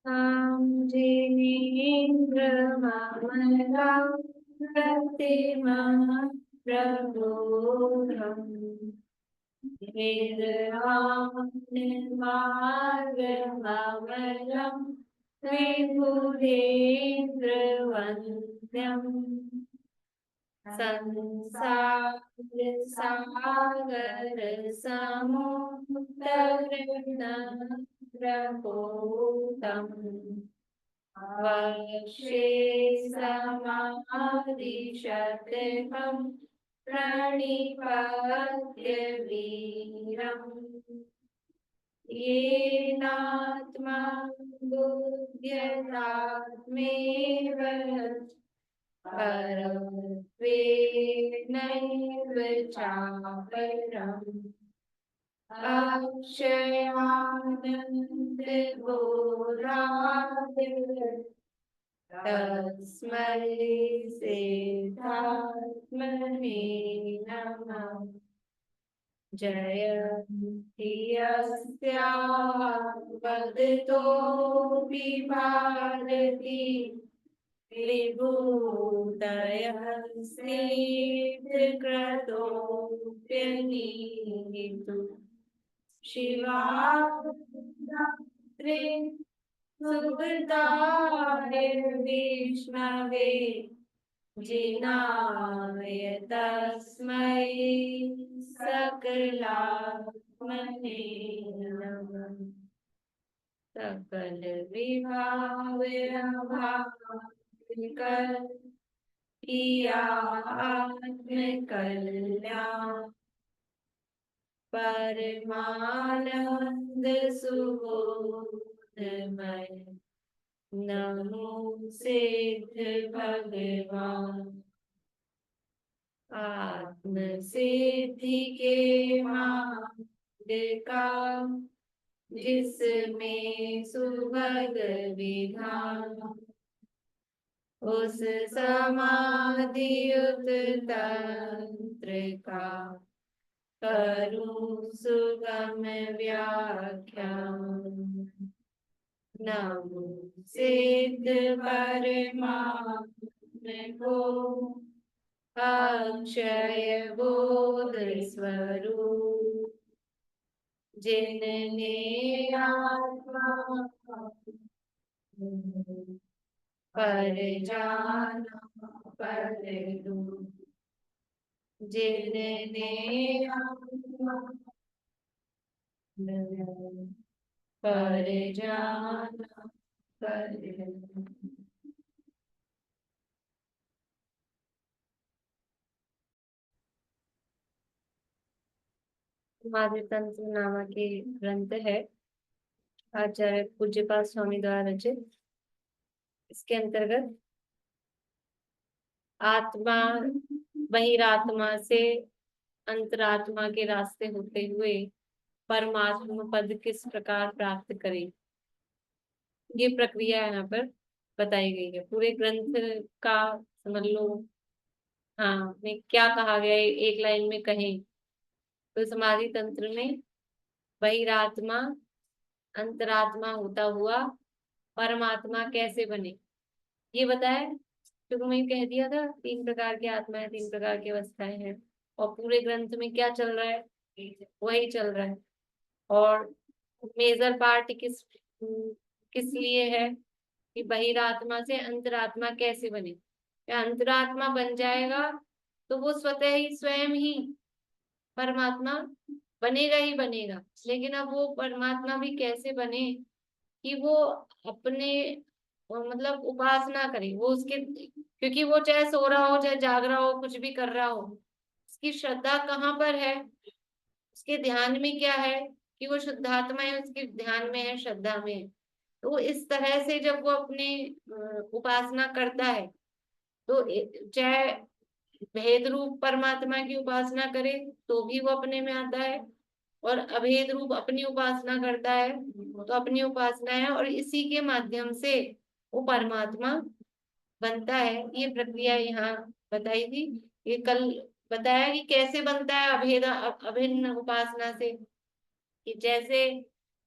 जिनेन्द्रममलं प्रतिमं प्रबोधम् निर्मार्गममलं विबुधेन्द्रवन्द्यम् संसारसागरसमुद्रगृह्णप्रपोतम् वक्षे समादिशतकं प्रणिपत्य वीरम् येनात्मा बुध्यतात्मेव परत्वेनैव चापरम् अक्षयानन्दबोधाय तस्मै सिद्धात्मने नमः। जयन्ति यस्याः वदतोऽपि भारती विभूतयः सिद्धक्रतोऽप्यनीतु शिवात्रे सुकृताय जिनाय तस्मै सकलात्मने नमः। सकल विभावनाभाविकल किया आत्मकल्याण परमानंद सुबोधमय नमो सिद्ध भगवान। आत्म सिद्धि के मार्ग का जिसमें सुभग विधान उस समाधि युक्त तंत्र का करूं सुगम व्याख्यान। नमो सिद्ध परमात्म को अक्षय बोध स्वरूप जिनने आत्मा पर जाना पर रूप जिनने आत्मा पर जाना पर रूप। समाधि तंत्र नामक के ग्रंथ है आचार्य पूज्यपाद स्वामी द्वारा रचित। इसके अंतर्गत आत्मा बहिरात्मा से अंतरात्मा के रास्ते होते हुए परमात्मा पद किस प्रकार प्राप्त करें, ये प्रक्रिया यहाँ पर बताई गई है। पूरे ग्रंथ का समझ लो, हाँ में क्या कहा गया है एक लाइन में कहें तो समाधि तंत्र में बहिरात्मा अंतरात्मा होता हुआ परमात्मा कैसे बने ये बताया। शुरू में कह दिया था 3 प्रकार की आत्माएं 3 प्रकार की अवस्थाएं हैं और पूरे ग्रंथ में क्या चल रहा है वही चल रहा है। और मेजर पार्ट किस किस लिए है कि बहिरात्मा से अंतरात्मा कैसे बने। क्या अंतरात्मा बन जाएगा तो वो स्वतः ही स्वयं ही परमात्मा बनेगा ही बनेगा, लेकिन अब वो परमात्मा भी कैसे बने कि वो अपने मतलब उपासना करे वो उसके, क्योंकि वो चाहे सो रहा हो चाहे जाग रहा हो कुछ भी कर रहा हो उसकी श्रद्धा कहाँ पर है, उसके ध्यान में क्या है कि वो शुद्धात्मा है, उसके ध्यान में है श्रद्धा में है। तो इस तरह से जब वो अपनी उपासना करता है तो चाहे भेद रूप परमात्मा की उपासना करे तो भी वो अपने में आता है और अभेद रूप अपनी उपासना करता है तो अपनी उपासना है और इसी के माध्यम से वो परमात्मा बनता है। ये प्रक्रिया यहाँ बताई थी। ये कल बताया कि कैसे बनता है अभेद अभिन्न उपासना से, कि जैसे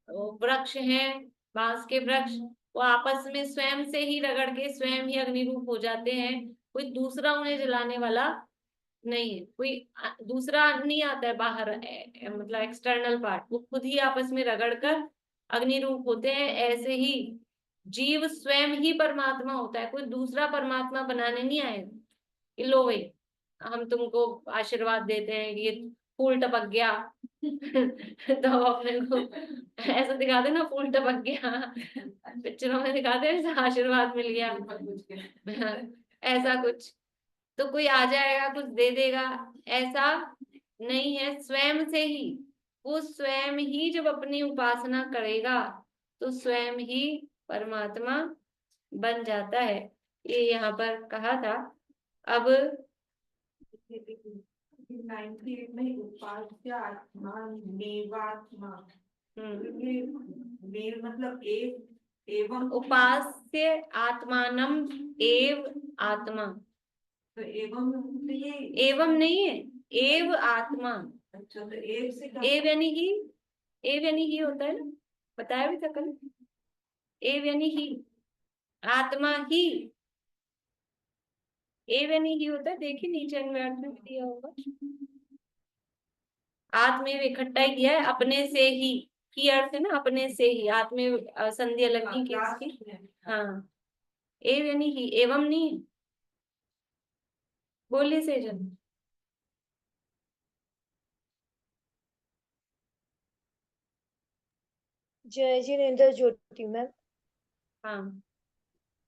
वृक्ष हैं बांस के वृक्ष वो आपस में स्वयं से ही रगड़ के स्वयं ही अग्नि रूप हो जाते हैं, कोई दूसरा उन्हें जलाने वाला नहीं है, कोई दूसरा नहीं आता है बाहर, मतलब एक्सटर्नल पार्ट, वो खुद ही आपस में रगड़ कर अग्नि रूप होते हैं। ऐसे ही जीव स्वयं ही परमात्मा होता है, कोई दूसरा परमात्मा बनाने नहीं आए कि लो भाई हम तुमको आशीर्वाद देते हैं, ये फूल टपक गया तो अपने को ऐसा दिखाते ना, फूल टपक गया, पिक्चरों में दिखाते हैं ऐसा आशीर्वाद मिल गया ऐसा कुछ, तो कोई आ जाएगा कुछ दे देगा, ऐसा नहीं है। स्वयं से ही, वो स्वयं ही जब अपनी उपासना करेगा तो स्वयं ही परमात्मा बन जाता है। ये यहाँ पर कहा था। अब 98 में उपास्य आत्मा नेवात्मा, नेव मतलब एक एवं, उपास्य आत्मानम एव आत्मा, तो एवं तो ये एवं नहीं है, एव आत्मा। अच्छा, तो एव से एव यानी ही, एव यानी ही होता है ना, बताया भी था कल, एव यानी ही, आत्मा ही, एव यानी ही होता है, देखिए नीचे अन्वयार्थ में दिया होगा, आत्मेव इकट्ठा ही किया है, अपने से ही अर्थ है ना, अपने से ही, आत्मेव संधि अलग नहीं की इसकी। हाँ, एव यानी ही, एवं नहीं है, बोलिए सेजन। जय जिनेन्द्र ज्योति मैम। हाँ,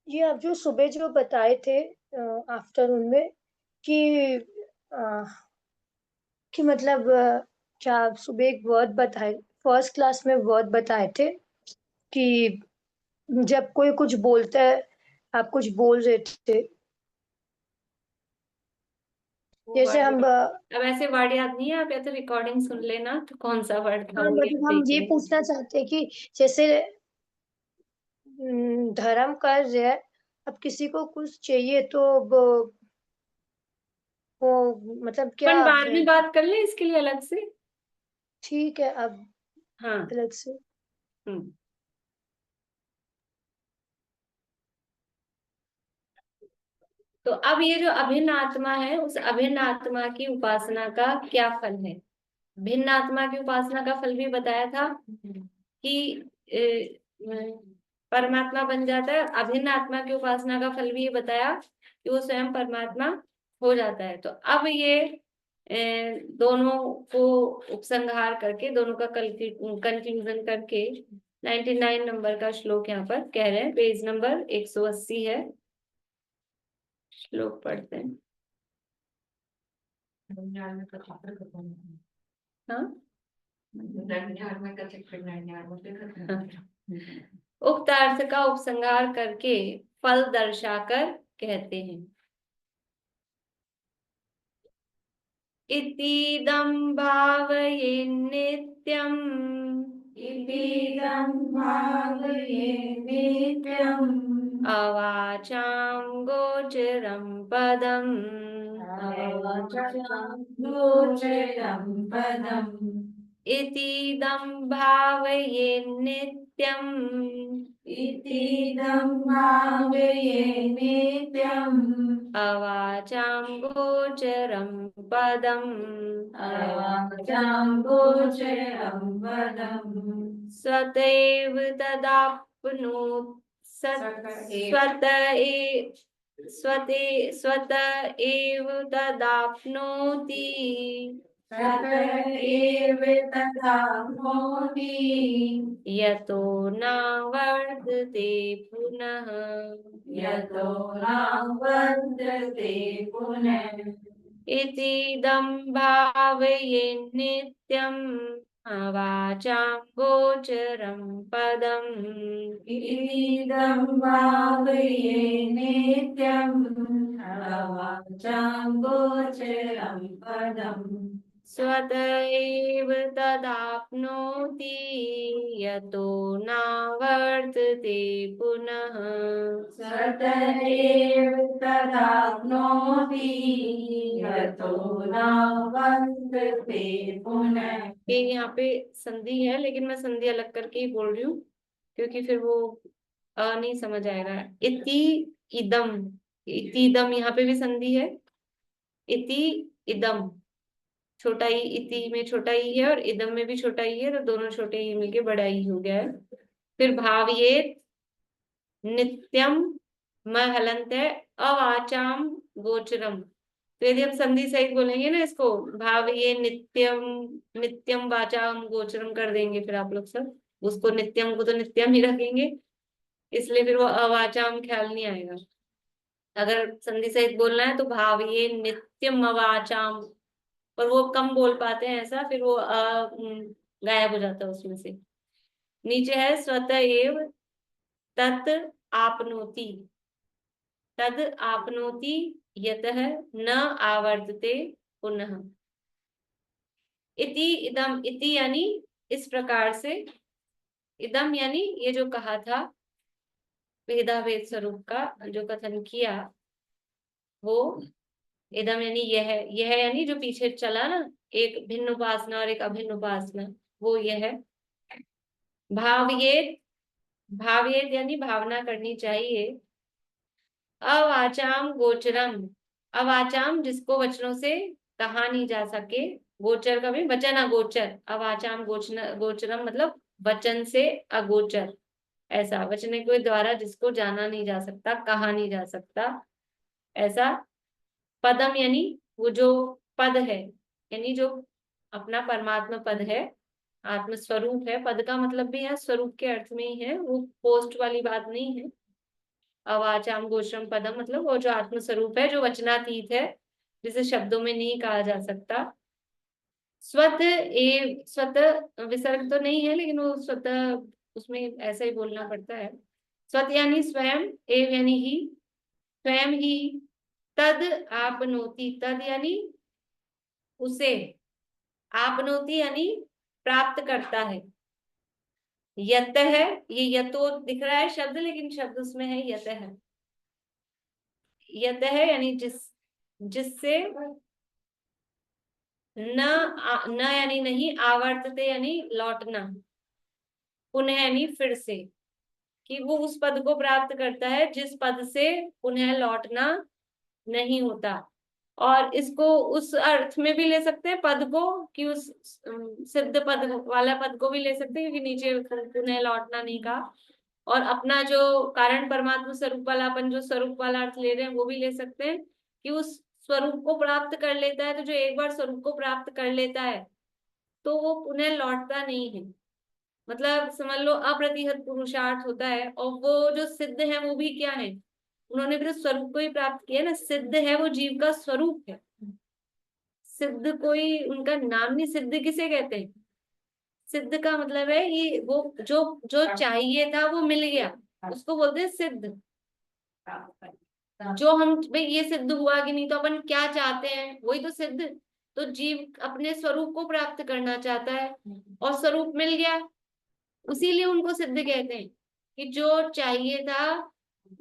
ये आप जो सुबह जो बताए थे आफ्टरनून में कि मतलब क्या आप सुबह एक वर्ड बताए, फर्स्ट क्लास में वर्ड बताए थे कि जब कोई कुछ बोलता है, आप कुछ बोल रहे थे, जैसे हम अब ऐसे वर्ड याद नहीं है, आप या तो रिकॉर्डिंग सुन लेना तो कौन सा वर्ड था हाँ, वो मतलब हम देख ये लेना। पूछना चाहते हैं कि जैसे धर्म कर रहे हैं, अब किसी को कुछ चाहिए तो वो मतलब क्या अपन बाद में बात कर ले इसके लिए अलग से। ठीक है, अब हाँ। अलग से। हम्म। तो अब ये जो अभिन्न आत्मा है, उस अभिन्न आत्मा की उपासना का क्या फल है? भिन्न आत्मा की उपासना का फल भी बताया था कि परमात्मा बन जाता है। अभिन्न आत्मा की उपासना का फल भी ये बताया कि वो स्वयं परमात्मा हो जाता है। तो अब ये दोनों को उपसंहार करके, दोनों का कंक्लूजन करके 99 नंबर का श्लोक यहाँ पर कह रहे हैं, पेज नंबर 180 है, श्लोक पढ़ते हैं। हाँ, उक्त अर्थ का उपसंहार करके फल दर्शाकर कहते हैं, इतीदं भावये नित्यम्, इतीदं भावये नित्यम्, अवाचां गोचरं पदम्, अवाचां गोचरं पदम्, इतीदं भावये नित्यम्, इतीदं भावये नित्यम्, अवाचां गोचरं पदम्, अवाचां गोचरं पदम्, स्वतैव तदाप्नोति, स्वत एव तदाप्नोति, तत एव तदाप्नोति, यतो न वर्धते पुनः, यतो न वर्धते पुनः, इतीदं भावये नित्यम्, अवाचां गोचरं पदम्, इतीदं भावये नित्यम्, अवाचां गोचरं पदम्, स्वत एव तदाप्नोति, यतो न वर्तते पुनः, स्वत एव तदाप्नोति, यतो न वर्तते पुनः। ये यहाँ पे संधि है, लेकिन मैं संधि अलग करके ही बोल रही हूँ क्योंकि फिर वो नहीं समझ आएगा। इति इदम, इति इदम यहाँ पे भी संधि है। इति इदम, छोटा ई, इति में छोटा ई है और इदम में भी छोटा ई है, तो दोनों छोटे ई मिलके बड़ा ई हो गया है। फिर भावयेत नित्यम महलंत है अवाचाम गोचरम। तो यदि हम संधि सहित बोलेंगे ना इसको, भाव ये नित्यम, नित्यम वाचाम गोचरम कर देंगे, फिर आप लोग सब उसको नित्यम को तो नित्यम ही रखेंगे, इसलिए फिर वो अवाचाम ख्याल नहीं आएगा। अगर संधि सहित बोलना है तो भाव ये नित्यम अवाचाम, पर वो कम बोल पाते हैं ऐसा, फिर वो गायब हो जाता है उसमें से। नीचे है स्वतः एव तत् आपनोति, तद आपनोति यतः न आवर्तते पुनः। इति इदम, इति यानी इस प्रकार से, इदम यानी ये जो कहा था भेदाभेद स्वरूप का जो कथन किया, वो इदम यानी यह यानी जो पीछे चला ना, एक भिन्न उपासना और एक अभिन्न उपासना, वो यह है। भावयेत, भावयेत यानी भावना करनी चाहिए। अवाचाम गोचरम, अवाचाम जिसको वचनों से कहा नहीं जा सके, गोचर का भी वचन अगोचर, अवाचाम गोचरम मतलब वचन से अगोचर, ऐसा वचन के द्वारा जिसको जाना नहीं जा सकता, कहा नहीं जा सकता, ऐसा। पदम यानी वो जो पद है, यानी जो अपना परमात्मा पद है, आत्म स्वरूप है। पद का मतलब भी है स्वरूप के अर्थ में ही है, वो पोस्ट वाली बात नहीं है। अवाचाम गोचरम पदम मतलब वो जो आत्म स्वरूप है, जो वचनातीत है, जिसे शब्दों में नहीं कहा जा सकता। स्वतः विसर्ग तो नहीं है, लेकिन वो स्वतः उसमें ऐसा ही बोलना पड़ता है। स्वत यानी स्वयं, एव यानी ही, स्वयं ही, तद आपनोति, तद यानी उसे, आपनोति यानी प्राप्त करता है। यत है, ये यतो दिख रहा है शब्द, लेकिन शब्द उसमें है यत है। यत है यानी जिससे, न यानी नहीं, आवर्तते यानी लौटना, पुनः यानी फिर से, कि वो उस पद को प्राप्त करता है जिस पद से पुनः लौटना नहीं होता। और इसको उस अर्थ में भी ले सकते हैं पद को, कि उस सिद्ध पद वाला पद को भी ले सकते हैं, क्योंकि नीचे पुनः लौटना नहीं कहा। और अपना जो कारण परमात्मा स्वरूप वाला, अपन जो स्वरूप वाला अर्थ ले रहे हैं, वो भी ले सकते हैं, कि उस स्वरूप को प्राप्त कर लेता है। तो जो एक बार स्वरूप को प्राप्त कर लेता है तो वो पुनः लौटता नहीं है। मतलब समझ लो अप्रतिहत पुरुषार्थ होता है, और वो जो सिद्ध है वो भी क्या है, उन्होंने भी तो स्वरूप को ही प्राप्त किया ना। सिद्ध है वो जीव का स्वरूप है, सिद्ध कोई उनका नाम नहीं। सिद्ध किसे कहते हैं? सिद्ध का मतलब है कि वो जो जो चाहिए था वो मिल गया, उसको बोलते हैं सिद्ध। जो हम भाई ये सिद्ध हुआ कि नहीं, तो अपन क्या चाहते हैं, वही तो सिद्ध। तो जीव अपने स्वरूप को प्राप्त करना चाहता है और स्वरूप मिल गया, उसीलिए उनको सिद्ध कहते हैं, कि जो चाहिए था,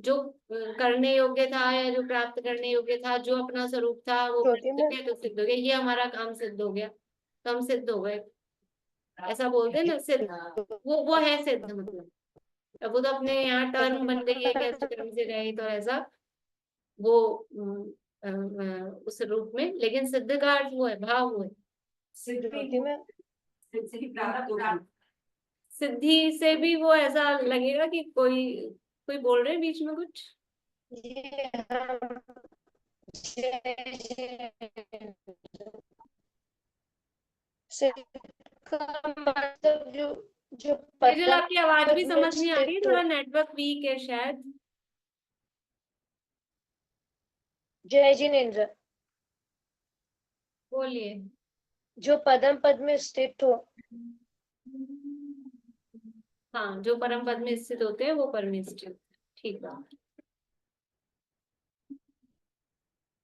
जो करने योग्य था, या जो प्राप्त करने योग्य था, जो अपना स्वरूप था, वो प्राप्त हो गया तो सिद्ध हो गया। ये हमारा काम सिद्ध हो गया, तो हम सिद्ध हो गए, ऐसा बोलते हैं ना सिद्ध। वो है सिद्ध मतलब। अब वो तो अपने यहाँ टर्म बन गई है कि अच्छे कर्म से रहित, और ऐसा वो उस रूप में। लेकिन सिद्ध का अर्थ वो है, भाव वो है। सिद्धि से भी वो ऐसा लगेगा कि कोई कोई बोल रहे हैं बीच में कुछ। मतलब जो तेजल, आपकी आवाज भी समझ नहीं आ रही है, थोड़ा नेटवर्क वीक है शायद। जय जिनेन्द्र, बोलिए। जो पदम पद में स्थित हो, हाँ, जो परम पद में स्थित होते हैं वो परमेष्ठित। ठीक है।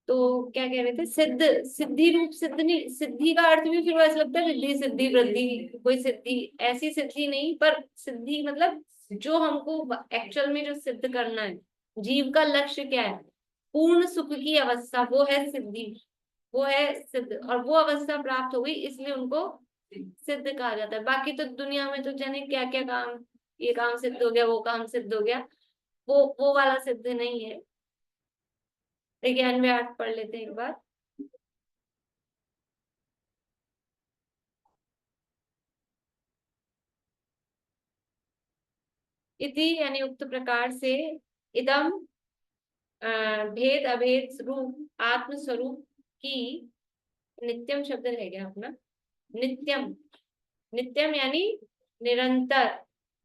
तो क्या कह रहे थे? सिद्ध, सिद्धि रूप सिद्ध नहीं, सिद्धि का अर्थ भी फिर वैसा लगता है रिद्धि सिद्धि वृद्धि, कोई सिद्धि ऐसी सिद्धि नहीं, पर सिद्धि मतलब जो हमको एक्चुअल में जो सिद्ध करना है, जीव का लक्ष्य क्या है, पूर्ण सुख की अवस्था, वो है सिद्धि, वो है सिद्ध। और वो अवस्था प्राप्त हो गई, इसलिए उनको सिद्ध कहा जाता है। बाकी तो दुनिया में तो जाने क्या क्या काम, ये काम सिद्ध हो गया, वो काम सिद्ध हो गया, वो वाला सिद्ध नहीं है। देखिए अन्वय अर्थ पढ़ लेते हैं एक बार। इति यानी उक्त प्रकार से, इदम भेद अभेद रूप आत्म स्वरूप की, नित्यम शब्द रह गया अपना, नित्यम, नित्यम यानी निरंतर,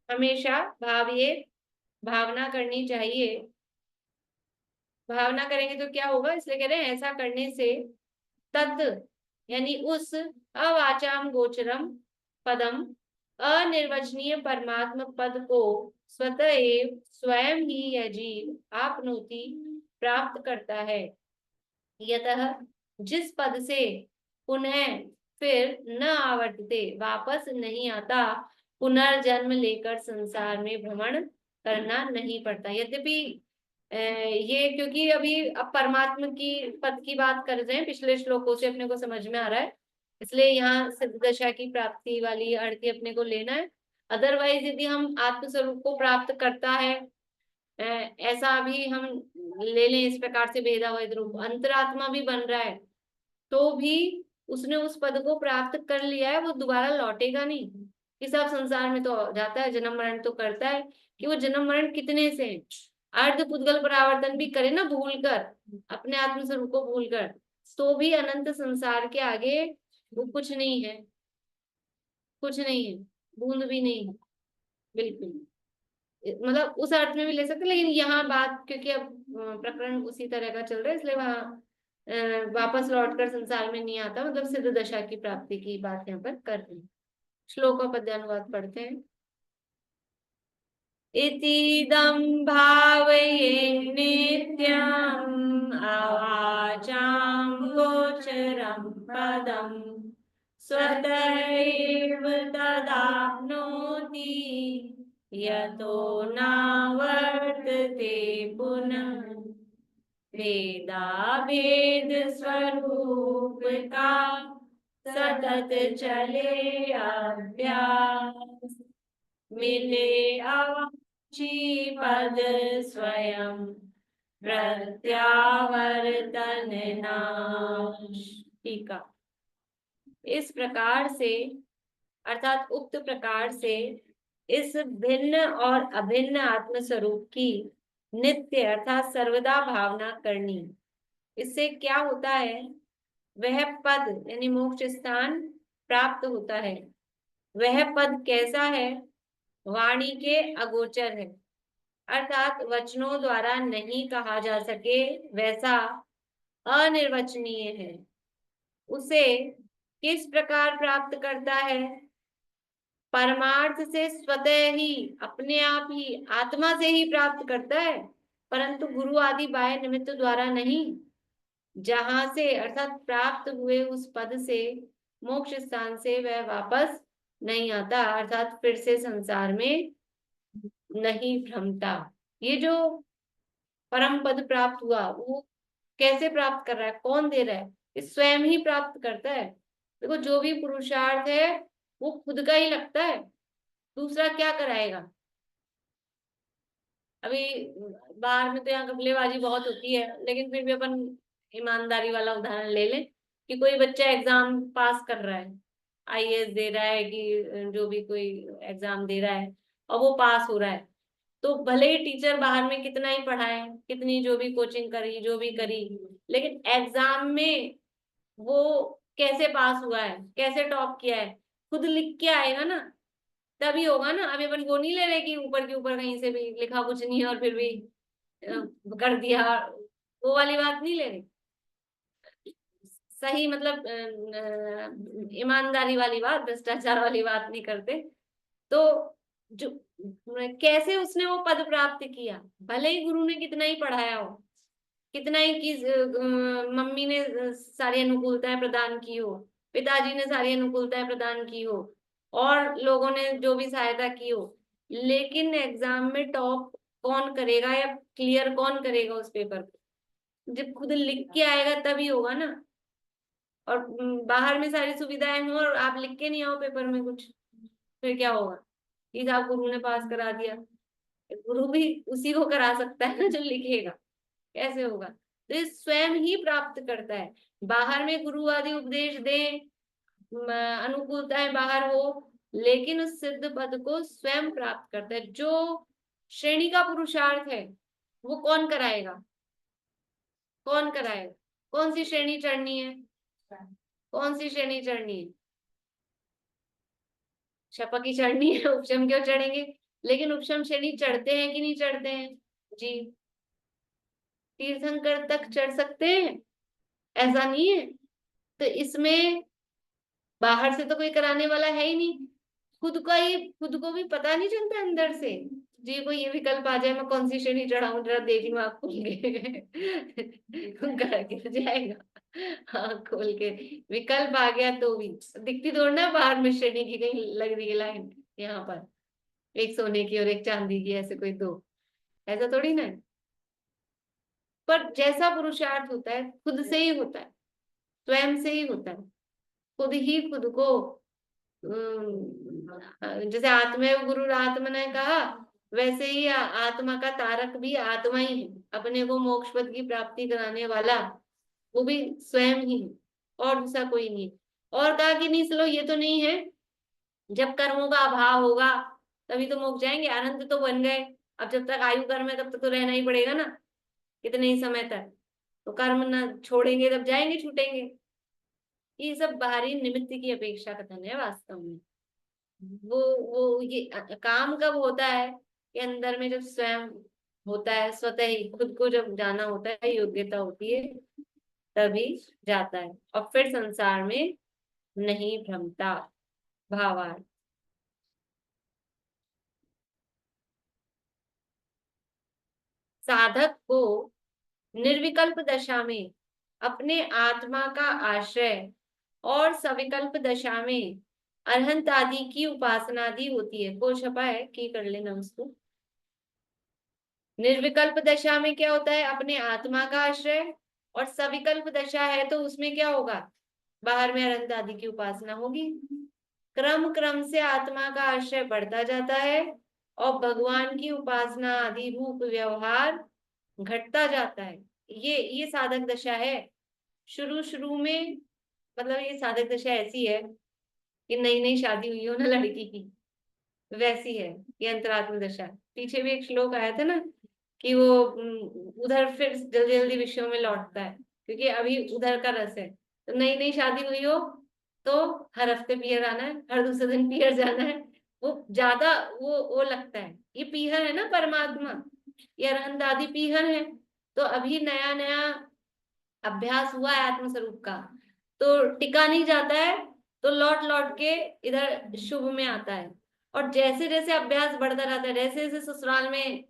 हमेशा, भाविये, भावना करनी चाहिए। भावना करेंगे तो क्या होगा, इसलिए कह रहे हैं ऐसा करने से तत् यानी उस अवाचाम गोचरम पदम, अनिर्वचनीय परमात्म पद को स्वतः एव स्वयं ही यह जीव आपनोति, प्राप्त करता है। यतः जिस पद से पुनः फिर न आवर्तते, वापस नहीं आता, पुनर्जन्म लेकर संसार में भ्रमण करना नहीं पड़ता। यद्यपि ये क्योंकि अभी अब परमात्मा की पद की बात कर रहे हैं, पिछले श्लोकों से अपने को समझ में आ रहा है, इसलिए यहाँ सिद्ध दशा की प्राप्ति वाली अर्थ ही अपने को लेना है। अदरवाइज यदि हम आत्म स्वरूप को प्राप्त करता है, ऐसा भी हम ले लें, इस प्रकार से भेदा हुआ रूप अंतरात्मा भी बन रहा है, तो भी उसने उस पद को प्राप्त कर लिया है, वो दोबारा लौटेगा नहीं। कि सब संसार में तो जाता है, जन्म मरण तो करता है, कि वो जन्म मरण कितने से है, अर्ध पुद्गल परावर्तन भी करे ना भूल कर, अपने आत्म स्वरूप को भूल कर, तो भी अनंत संसार के आगे वो कुछ नहीं है, कुछ नहीं है, बूंद भी नहीं है, बिल्कुल। मतलब उस अर्थ में भी ले सकते, लेकिन यहाँ बात क्योंकि अब प्रकरण उसी तरह का चल रहा है, इसलिए वहां वापस लौटकर संसार में नहीं आता, मतलब सिद्ध दशा की प्राप्ति की बात यहाँ पर कर रहे हैं। श्लोक का पद्यानुवाद पढ़ते हैं। इतीदं भावये नित्यम् अवाचां गोचरं पदं, स्वतः एव तदाप्नोति, यतो नावर्तते पुनः। वेदाभेद स्वरूप का सतत चले अभ्यास, मिले अवाची पद स्वयं प्रत्यावर्तन नाश। टीका। इस प्रकार से अर्थात उक्त प्रकार से इस भिन्न और अभिन्न आत्म स्वरूप की नित्य अर्थात सर्वदा भावना करनी। इससे क्या होता है, वह पद यानी मोक्ष स्थान प्राप्त होता है। वह पद कैसा है, वाणी के अगोचर है, अर्थात वचनों द्वारा नहीं कहा जा सके वैसा अनिर्वचनीय है। उसे किस प्रकार प्राप्त करता है, परमार्थ से स्वतः ही, अपने आप ही, आत्मा से ही प्राप्त करता है, परंतु गुरु आदि बाह्य निमित्त द्वारा नहीं। जहां से अर्थात प्राप्त हुए उस पद से, मोक्ष स्थान से वह वापस नहीं आता, अर्थात फिर से संसार में नहीं भ्रमता। ये जो परम पद प्राप्त हुआ, वो कैसे प्राप्त कर रहा है, कौन दे रहा है, ये स्वयं ही प्राप्त करता है। देखो जो भी पुरुषार्थ है वो खुद का ही लगता है, दूसरा क्या कराएगा। अभी बाहर में तो यहाँ घपलेबाजी बहुत होती है, लेकिन फिर भी अपन ईमानदारी वाला उदाहरण ले लें कि कोई बच्चा एग्जाम पास कर रहा है, आईएएस दे रहा है कि जो भी कोई एग्जाम दे रहा है, और वो पास हो रहा है, तो भले ही टीचर बाहर में कितना ही पढ़ाए, कितनी जो भी कोचिंग करी, जो भी करी, लेकिन एग्जाम में वो कैसे पास हुआ है, कैसे टॉप किया है, खुद लिख के आएगा ना, तभी होगा ना। अभी अपन वो नहीं ले रहे कि ऊपर के ऊपर कहीं से भी लिखा कुछ नहीं है और फिर भी कर दिया, वो वाली बात नहीं ले रहे। सही मतलब ईमानदारी वाली बात, भ्रष्टाचार वाली बात नहीं करते। तो जो कैसे उसने वो पद प्राप्त किया, भले ही गुरु ने कितना ही पढ़ाया हो, कितना ही की मम्मी ने सारी अनुकूलताएं प्रदान की हो, पिताजी ने सारी अनुकूलताएं प्रदान की हो, और लोगों ने जो भी सहायता की हो, लेकिन एग्जाम में टॉप कौन करेगा या क्लियर कौन करेगा उस पेपर को, जब खुद लिख के आएगा तभी होगा ना। और बाहर में सारी सुविधाएं हो और आप लिख के नहीं आओ पेपर में कुछ, फिर क्या होगा, कि आप गुरु ने पास करा दिया। गुरु भी उसी को करा सकता है ना जो लिखेगा, कैसे होगा? तो ये स्वयं ही प्राप्त करता है। बाहर में गुरु आदि उपदेश दे, अनुकूलताएं बाहर हो, लेकिन उस सिद्ध पद को स्वयं प्राप्त करता है। जो श्रेणी का पुरुषार्थ है वो कौन कराएगा? कौन कराएगा? कौन सी श्रेणी चढ़नी है? कौन सी श्रेणी चढ़नी है? शपथ की चढ़नी है, उपशम क्यों चढ़ेंगे? लेकिन उपशम श्रेणी चढ़ते हैं कि नहीं चढ़ते हैं? जी, तीर्थंकर तक चढ़ सकते हैं, ऐसा नहीं है। तो इसमें बाहर से तो कोई कराने वाला है ही नहीं, खुद को भी पता नहीं चलता अंदर से। जी, कोई ये विकल्प आ जाए मैं कौन सी श्रेणी चढ़ाऊं, जरा देख लूं आप खोल के गिर जाएगा। हाँ, खोल के विकल्प आ गया तो भी दिखती थोड़ी ना बाहर में श्रेणी की, कहीं लग रही है लाइन यहाँ पर, एक सोने की और एक चांदी की, ऐसे कोई दो, ऐसा थोड़ी ना है। पर जैसा पुरुषार्थ होता है खुद से ही होता है, स्वयं से ही होता है। खुद ही खुद को जैसे आत्मेव गुरु आत्मा ने कहा, वैसे ही आत्मा का तारक भी आत्मा ही है, अपने को मोक्ष पद की प्राप्ति कराने वाला वो भी स्वयं ही है, और दूसरा कोई नहीं। और कहा कि नहीं चलो ये तो नहीं है, जब कर्मों का अभाव होगा तभी तो मोक्ष जाएंगे, अनंत तो बन गए, अब जब तक आयु कर्म है तब तक तो रहना ही पड़ेगा ना, कितने ही समय तक, तो कर्म ना छोड़ेंगे तब जाएंगे, छूटेंगे। ये सब बाहरी निमित्त की अपेक्षा कथन है वास्तव में। वो ये काम कब होता है कि अंदर में जब स्वयं होता है, स्वतः ही खुद को जब जाना होता है, योग्यता होती है, तभी जाता है और फिर संसार में नहीं भ्रमता। भावार्थ, साधक को निर्विकल्प दशा में अपने आत्मा का आश्रय और सविकल्प दशा में अरहंत आदि की उपासनादि होती है। को छपा है कि कर लेना उसको। निर्विकल्प दशा में क्या होता है? अपने आत्मा का आश्रय, और सविकल्प दशा है तो उसमें क्या होगा? बाहर में अरहंत आदि की उपासना होगी। क्रम क्रम से आत्मा का आश्रय बढ़ता जाता है और भगवान की उपासना आदि रूप व्यवहार घटता जाता है। ये साधक दशा है। शुरू शुरू में मतलब ये साधक दशा ऐसी है कि नई नई शादी हुई हो ना लड़की की, वैसी है ये अंतरात्म दशा। पीछे भी एक श्लोक आया था ना कि वो उधर फिर जल्दी जल्दी विषयों में लौटता है, क्योंकि अभी उधर का रस है। तो नई नई शादी हुई हो तो हर हफ्ते पियर आना है, हर दूसरे दिन पियर जाना है, वो ज्यादा वो लगता है। ये पीहर है ना परमात्मा, ये अरहंत आदि पीहर है। तो अभी नया नया अभ्यास हुआ है आत्मस्वरूप का, तो टिका नहीं जाता है, तो लौट लौट के इधर शुभ में आता है। और जैसे जैसे अभ्यास बढ़ता रहता है, जैसे जैसे ससुराल में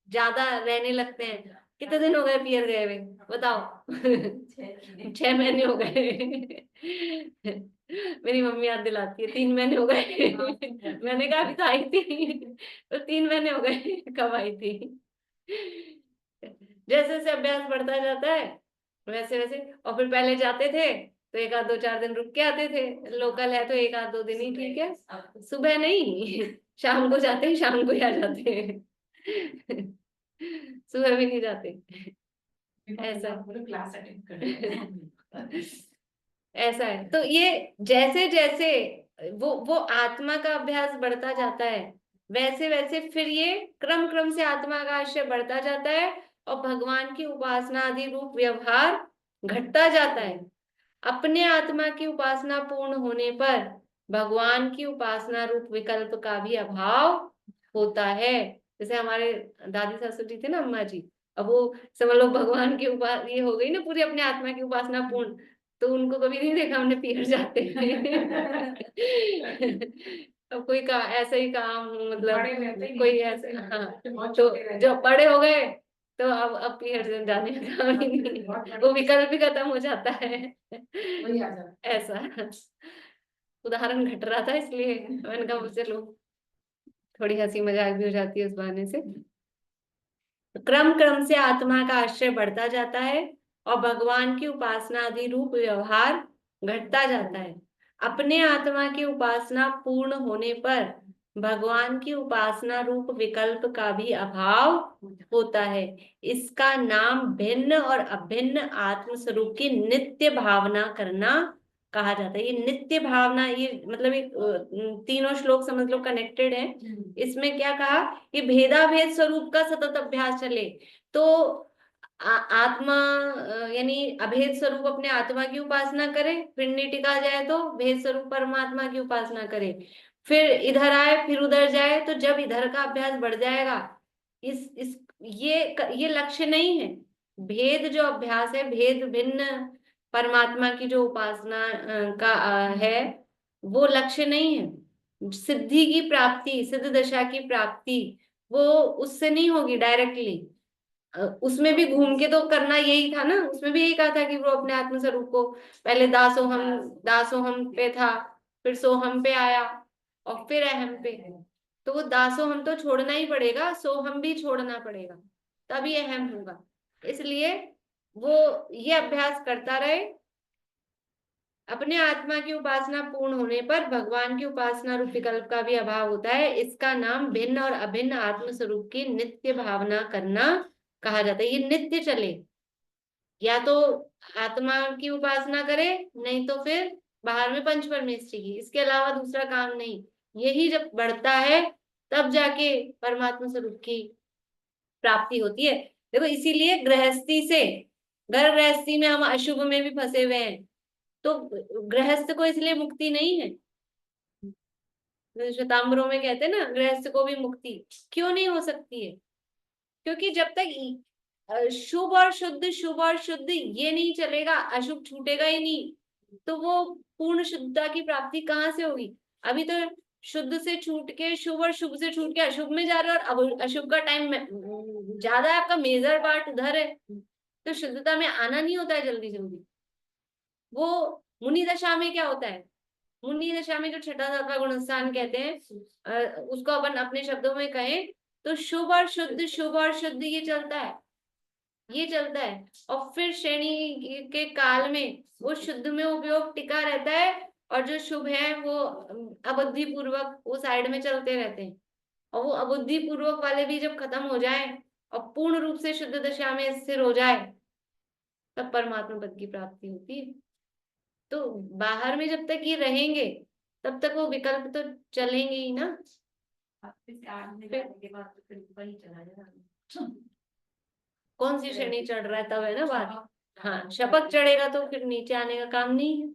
ज्यादा रहने लगते हैं। कितने दिन हो गए पियर गए हुए बताओ? 6 महीने हो गए। मेरी मम्मी याद दिलाती है 3 महीने हो गए। मैंने कहा अभी तो आई थी, तो 3 महीने हो गए कब आई थी। जैसे जैसे अभ्यास बढ़ता जाता है वैसे वैसे, और फिर पहले जाते थे तो 1 आध 2 4 दिन रुक के आते थे, लोकल है तो 1 आध 2 दिन ही ठीक है, सुबह नहीं शाम को जाते हैं, शाम को ही आ जाते हैं। सुबह भी नहीं जाते, ऐसा क्लास अटेंड कर। ऐसा है। तो ये जैसे जैसे वो आत्मा का अभ्यास बढ़ता जाता है, वैसे वैसे फिर ये क्रम क्रम से आत्मा का आश्रय बढ़ता जाता है और भगवान की उपासना आदि रूप व्यवहार घटता जाता है। अपने आत्मा की उपासना पूर्ण होने पर भगवान की उपासना रूप विकल्प का भी अभाव होता है। जैसे हमारे दादी सासू जी थे ना, अम्मा जी, अब वो समझ लो भगवान की ये हो गई ना पूरी अपने आत्मा की उपासना पूर्ण, तो उनको कभी नहीं देखा हमने पीर जाते अब कोई का ऐसा ही काम मतलब कोई ऐसा, हाँ, तो जो बड़े हो गए तो अब पीर जाने का काम ही नहीं, वो विकल्प भी खत्म हो जाता है। ऐसा उदाहरण घट रहा था इसलिए मैंने कहा मुझसे लोग थोड़ी हंसी मजाक भी हो जाती है उस बहाने से। क्रम क्रम से आत्मा का आश्रय बढ़ता जाता है और भगवान की उपासना आदि रूप व्यवहार घटता जाता है। अपने आत्मा की उपासना पूर्ण होने पर भगवान की उपासना रूप विकल्प का भी अभाव होता है। इसका नाम भिन्न और अभिन्न आत्म स्वरूप की नित्य भावना करना कहा जाता है। ये नित्य भावना, ये मतलब एक तीनों श्लोक समझ लो कनेक्टेड है। इसमें क्या कहा, ये भेदाभेद स्वरूप का सतत अभ्यास चले। तो आत्मा यानी अभेद स्वरूप अपने आत्मा की उपासना करे, फिर नहीं टिका जाए तो भेद स्वरूप परमात्मा की उपासना करे, फिर इधर आए फिर उधर जाए। तो जब इधर का अभ्यास बढ़ जाएगा, इस ये लक्ष्य नहीं है। भेद जो अभ्यास है, भेद भिन्न परमात्मा की जो उपासना का है, वो लक्ष्य नहीं है। सिद्धि की प्राप्ति, सिद्ध दशा की प्राप्ति वो उससे नहीं होगी डायरेक्टली। उसमें भी घूम के तो करना यही था ना, उसमें भी यही कहा था कि वो अपने आत्म स्वरूप को, पहले दासोहम पे था, फिर सोहम पे आया और फिर अहम पे। तो वो दासोहम तो छोड़ना ही पड़ेगा, सोहम भी छोड़ना पड़ेगा, तभी अहम होगा। इसलिए वो ये अभ्यास करता रहे। अपने आत्मा की उपासना पूर्ण होने पर भगवान की उपासना रूप विकल्प का भी अभाव होता है। इसका नाम भिन्न और अभिन्न आत्म स्वरूप की नित्य भावना करना कहा जाता है। ये नित्य चले, या तो आत्मा की उपासना करे, नहीं तो फिर बाहर में पंच परमेष्ठी की, इसके अलावा दूसरा काम नहीं। यही जब बढ़ता है तब जाके परमात्मा स्वरूप की प्राप्ति होती है। देखो इसीलिए गृहस्थी से, घर गृहस्थी में हम अशुभ में भी फंसे हुए हैं, तो गृहस्थ को इसलिए मुक्ति नहीं है। श्वेतांबरों में कहते हैं ना, गृहस्थ को भी मुक्ति क्यों नहीं हो सकती है? क्योंकि जब तक शुभ और शुद्ध, शुभ और शुद्ध ये नहीं चलेगा, अशुभ छूटेगा ही नहीं, तो वो पूर्ण शुद्धता की प्राप्ति कहाँ से होगी? अभी तो शुद्ध से छूट के शुभ और शुभ से छूट के अशुभ में जा रहे हो, और अब अशुभ का टाइम ज्यादा है, आपका मेजर पार्ट उधर है, तो शुद्धता में आना नहीं होता है जल्दी जल्दी। वो मुनि दशा में क्या होता है, मुनि दशा में जो छठा सातवां गुणस्थान कहते हैं, उसको अपन अपने शब्दों में कहें तो शुभ और शुद्ध, शुभ और शुद्ध ये चलता है, ये चलता है। और फिर श्रेणी के काल में वो शुद्ध में उपयोग टिका रहता है, और जो शुभ है वो अबुद्धि पूर्वक वो साइड में चलते रहते हैं। और वो अबुद्धि पूर्वक वाले भी जब खत्म हो जाए और पूर्ण रूप से शुद्ध दशा में स्थिर हो जाए, तब परमात्मा पद की प्राप्ति होती है। तो बाहर में जब तक ये रहेंगे तब तक वो विकल्प तो चलेंगे ही ना। के बाद तो फिर ऊपर ही चला जाएगा। कौन सी श्रेणी चढ़ रहा है तब है ना बात। हाँ, शपथ चढ़ेगा तो फिर नीचे आने का काम नहीं है।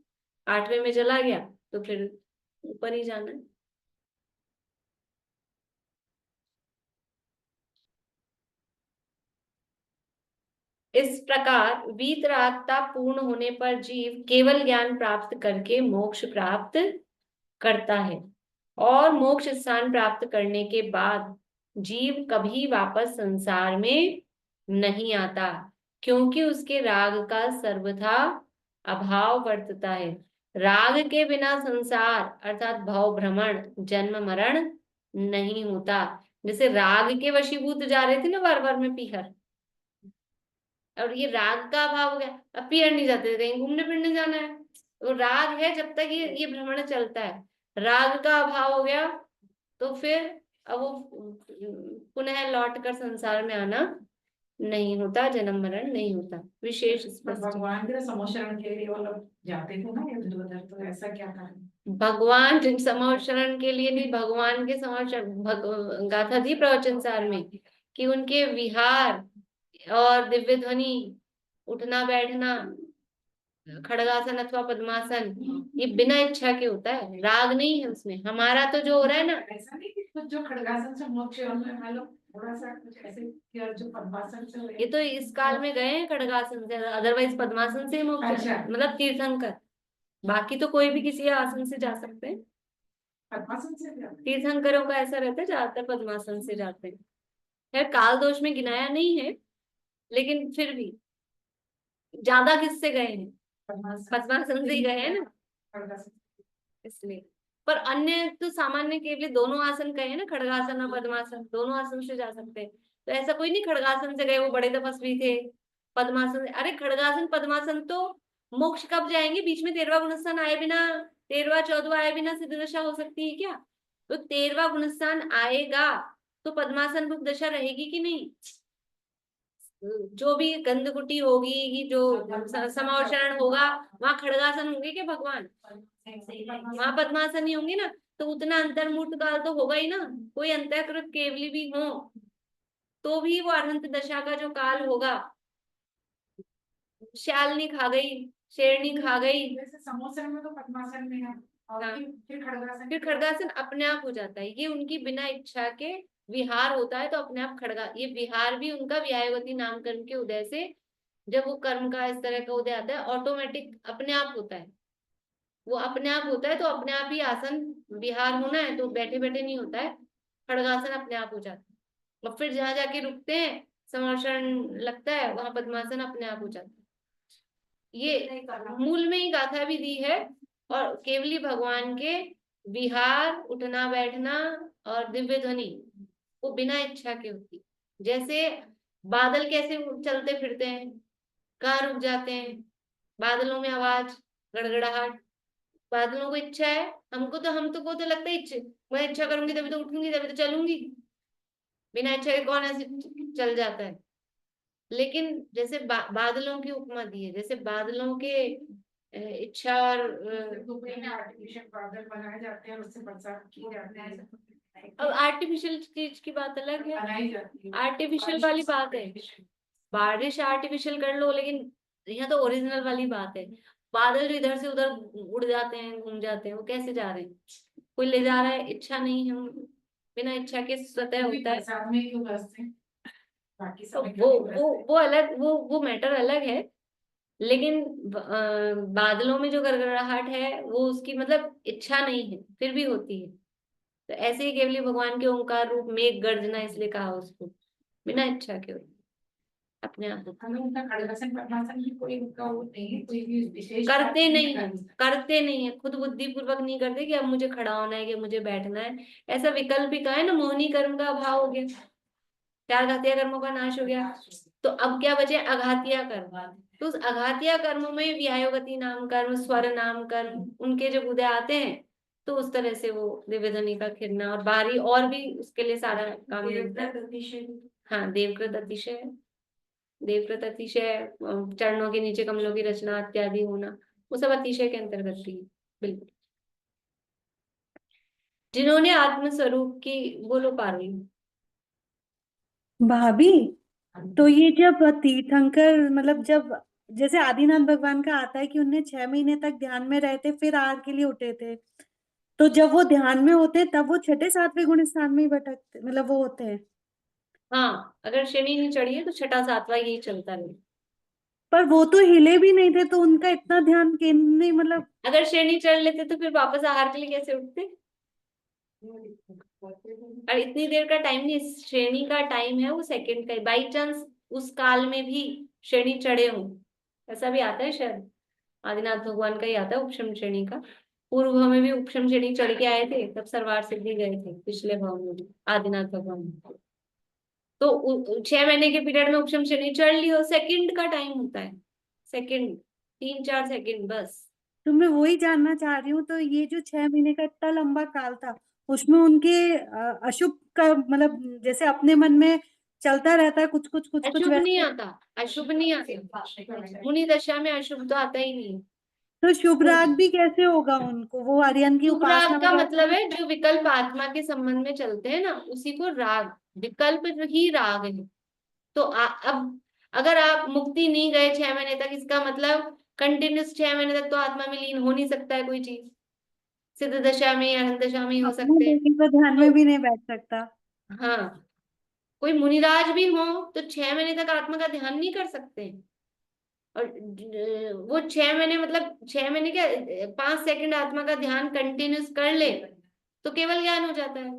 8वें में चला गया तो फिर ऊपर ही जाना है। इस प्रकार वीतरागता पूर्ण होने पर जीव केवल ज्ञान प्राप्त करके मोक्ष प्राप्त करता है, और मोक्ष स्थान प्राप्त करने के बाद जीव कभी वापस संसार में नहीं आता, क्योंकि उसके राग का सर्वथा अभाव वर्तता है। राग के बिना संसार अर्थात भव भ्रमण, जन्म मरण नहीं होता। जैसे राग के वशीभूत जा रहे थे ना बार बार में पीहर, और ये राग का अभाव हो गया, अब पीहर नहीं जाते, कहीं घूमने फिरने जाना है, तो राग है जब तक ये भ्रमण चलता है। राग का अभाव हो गया तो फिर अब वो पुनः लौट कर संसार में आना नहीं होता, जन्म मरण नहीं होता। विशेष स्पष्ट भगवान के समोशरण के लिए वो लोग जाते थे ना इधर उधर, तो ऐसा क्या कारण? भगवान समोशरण के लिए नहीं, भगवान के समोशरण गाथा थी प्रवचन सार में कि उनके विहार और दिव्य ध्वनि, उठना बैठना, खड़गासन अथवा पद्मासन, ये बिना इच्छा के होता है, राग नहीं है उसमें। हमारा तो जो हो रहा है ना, ऐसा नहीं कि कुछ जो खड़गासन से मोक्ष मालूम थोड़ा सा कुछ ऐसे कि जो पद्मासन से ये तो इस काल में गए हैं खड़गासन से, अदरवाइज पद्मासन से ही मोक्ष अच्छा। मतलब तीर्थंकर। बाकी तो कोई भी किसी आसन से जा सकते हैं, पद्मासन से तीर्थंकरों का ऐसा रहता है ज्यादातर पद्मासन से जाते हैं। खैर काल दोष में गिनाया नहीं है, लेकिन फिर भी ज्यादा किससे गए हैं, पद्मासन से ही गए हैं ना, इसलिए। पर अन्य तो सामान्य के लिए दोनों आसन कहे ना, खड़गासन और पद्मासन, दोनों आसन से जा सकते हैं। तो ऐसा कोई नहीं खड़गासन से गए वो बड़े तपस्वी थे, पद्मासन से, अरे खड़गासन पद्मासन तो मोक्ष कब जाएंगे, बीच में 13वां गुणस्थान आए बिना, 13वां 14वां आए बिना सिद्ध दशा हो सकती है क्या? तो 13वां गुणस्थान आएगा तो पद्मासन रूप दशा रहेगी कि नहीं? जो भी गंधकुटी होगी, जो समावशरण होगा, वहां खड़गासन होंगे क्या भगवान? वहां पद्मासन ही होंगे ना। तो उतना अंतर्मूर्त काल तो होगा ही ना। कोई अंतःकृत केवली भी हो तो भी वो अनंत दशा का जो काल होगा, शालनी खा गई, शेरनी खा गई, जैसे समोसे में तो पद्मासन में है और हाँ। फिर खड़गासन, फिर खड़गासन अपने आप हो जाता है। ये उनकी बिना इच्छा के विहार होता है तो अपने आप खड़गा, ये विहार भी उनका व्यायवती नामकरण के उदय से, जब वो कर्म का इस तरह का उदय आता है ऑटोमेटिक अपने आप होता है। वो अपने आप होता है तो अपने आप ही आसन विहार होना है तो बैठे बैठे नहीं होता है, खड़गासन अपने आप हो जाता है। और फिर जहां जाके रुकते हैं, समर्षण लगता है, वहां पद्मासन अपने आप हो जाता है। ये मूल में ही गाथा भी दी है। और केवली भगवान के विहार, उठना बैठना और दिव्य ध्वनि वो बिना इच्छा के होती। जैसे बादल कैसे चलते फिरते हैं, कहाँ रुक जाते हैं, बादलों में आवाज, गड़गड़ाहट, बादलों को इच्छा है, हमको तो को तो लगता है इच्छा, मैं इच्छा करूंगी तभी तो उठूंगी तभी तो चलूंगी, बिना इच्छा के कौन ऐसे चल जाता है। लेकिन जैसे बादलों की उपमा दी है, जैसे बादलों के इच्छा और दुबई में आर्टिफिशियल बादल बनाए जाते हैं और उससे बरसात की जाती है। अब आर्टिफिशियल चीज की बात अलग है, बनाई जाती है आर्टिफिशियल वाली बात है। बारिश आर्टिफिशियल कर लो, लेकिन यहाँ तो ओरिजिनल वाली बात है। बादल जो इधर से उधर उड़ जाते हैं, घूम जाते हैं, वो कैसे जा रहे हैं? कोई ले जा रहा है, इच्छा नहीं है, बिना इच्छा के स्वतः होता है। बरसात में क्यों बरसते हैं? बाकी तो समय वो अलग, वो मैटर अलग है। लेकिन बादलों में जो गड़गड़ाहट है वो उसकी मतलब इच्छा नहीं है, फिर भी होती है। तो ऐसे ही केवली भगवान के ओंकार रूप मेघ गर्जना इसलिए कहा उसको, बिना इच्छा के होती है, अपने आप होती हमें उनका खड़गासन पद्मासन की कोई उनका वो नहीं है, कोई भी विशेष है। बात करते नहीं है, करते। करते नहीं है, खुद बुद्धि पूर्वक नहीं करते कि अब मुझे खड़ा होना है कि मुझे बैठना है। ऐसा विकल्प भी कहा है ना, मोहिनी कर्म का अभाव हो गया, चार घातिया कर्मों का नाश हो गया। तो अब क्या बचे? अघातिया कर्म। तो उस अघातिया कर्मों में व्यायोगति नाम कर्म, स्वर नाम कर्म, उनके जब उदय आते हैं तो उस तरह से वो दिव्य ध्वनि का खिरना और बारी और भी उसके लिए सारा काम मिलता है। हाँ, देवकृत अतिशय, देवकृत अतिशय, चरणों के नीचे कमलों की रचना इत्यादि होना, वो सब अतिशय के अंतर्गत भी है। बिल्कुल। जिन्होंने आत्मस्वरूप की, बोलो पारुल। भाभी, तो ये जब तीर्थंकर मतलब जब जैसे आदिनाथ भगवान का आता है कि उन्हें 6 महीने तक ध्यान में रहे थे फिर आग के लिए उठे थे, तो जब वो ध्यान में होते तब वो छठे सातवें गुण स्थान में ही भटकते मतलब वो होते हैं। हाँ, अगर शनि नहीं चढ़ी है तो छठा सातवां यही चलता रहे। पर वो तो हिले भी नहीं थे तो उनका इतना ध्यान केंद्र नहीं मतलब। अगर श्रेणी चढ़ लेते तो फिर वापस आहार के लिए कैसे उठते? और इतनी देर का टाइम नहीं, श्रेणी का टाइम है वो सेकंड का, बाई चांस उस काल में भी श्रेणी चढ़े हों, ऐसा भी आता है शायद। आदिनाथ भगवान का ही आता है उपशम श्रेणी का। पूर्व भाव में भी उपशम श्रेणी चढ़ के आए थे, तब सरवार सिद्धि गए थे पिछले भाव में भी आदिनाथ भगवान। तो 6 महीने के पीरियड में उपशम श्रेणी चढ़ ली हो, सेकंड का टाइम होता है, सेकंड, 3-4 सेकंड बस। तो मैं वही जानना चाह रही हूँ, तो ये जो 6 महीने का इतना लंबा काल था उसमें उनके अशुभ का मतलब जैसे अपने मन में चलता रहता है कुछ कुछ अशुभ नहीं वैसे। आता, अशुभ नहीं आता, मुनि दशा में अशुभ तो आता ही नहीं। तो शुभ राग भी कैसे होगा उनको, वो आर्यन की शुभ उपासना राग का वगैरह मतलब है जो विकल्प आत्मा के संबंध में चलते हैं ना, उसी को राग, विकल्प जो ही राग है। तो अब अगर आप मुक्ति नहीं गए 6 महीने तक, इसका मतलब कंटिन्यूस 6 महीने तक तो आत्मा में लीन हो नहीं सकता है कोई चीज, सिद्ध दशा में या अनंत दशा में ही हो अपने सकते हैं। देवी को ध्यान में तो भी नहीं बैठ सकता। हाँ, कोई मुनिराज भी हो तो 6 महीने तक आत्मा का ध्यान नहीं कर सकते। और वो 6 महीने मतलब 6 महीने क्या, 5 सेकंड आत्मा का ध्यान कंटिन्यूस कर ले तो केवल ज्ञान हो जाता है।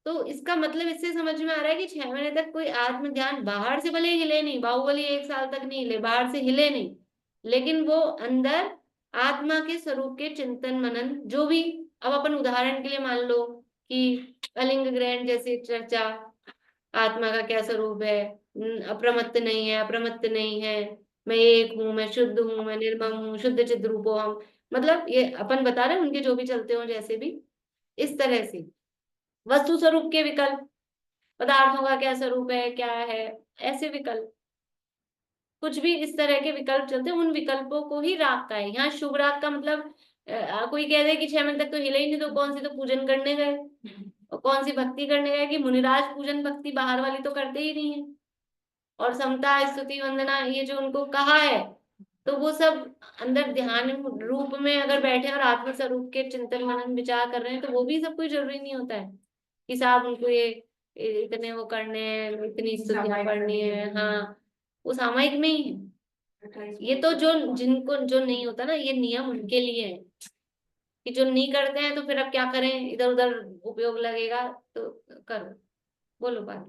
तो इसका मतलब इससे समझ में आ रहा है कि 6 महीने तक कोई आत्म ध्यान बाहर से भले हिले नहीं, बाहुबली 1 साल तक नहीं हिले, बाहर से हिले नहीं, लेकिन वो अंदर आत्मा के स्वरूप के चिंतन मनन जो भी। अब अपन उदाहरण के लिए मान लो कि अलिंग ग्रहण जैसे चर्चा, आत्मा का क्या स्वरूप है, अप्रमत्त नहीं है, अप्रमत्त नहीं है, मैं एक हूँ, मैं शुद्ध हूँ, मैं निर्मम हूँ, शुद्ध चिद्ध रूपो हम, मतलब ये अपन बता रहे हैं उनके जो भी चलते हो जैसे भी। इस तरह से वस्तु स्वरूप के विकल्प, पदार्थों का क्या स्वरूप है, क्या है, ऐसे विकल्प, कुछ भी इस तरह के विकल्प चलते हैं, उन विकल्पों को ही राग का है। यहाँ शुभ राग का मतलब कोई कह दे कि 6 महीने तक तो हिले ही नहीं, तो कौन सी तो पूजन करने गए, और कौन सी भक्ति करने गए, कि मुनिराज पूजन भक्ति बाहर वाली तो करते ही नहीं है। और समता स्तुति वंदना ये जो उनको कहा है, तो वो सब अंदर ध्यान रूप में अगर बैठे और आत्म स्वरूप के चिंतन मनन विचार कर रहे हैं, तो वो भी सब कुछ जरूरी नहीं होता है कि साहब उनको ये इतने वो करने हैं, इतनी स्तुतियां पढ़नी है। हाँ, वो सामायिक में ही है। ये तो जो जिनको जो नहीं होता ना, ये नियम उनके लिए है कि जो नहीं करते हैं तो फिर अब क्या करें, इधर उधर उपयोग लगेगा तो करो। बोलो बात।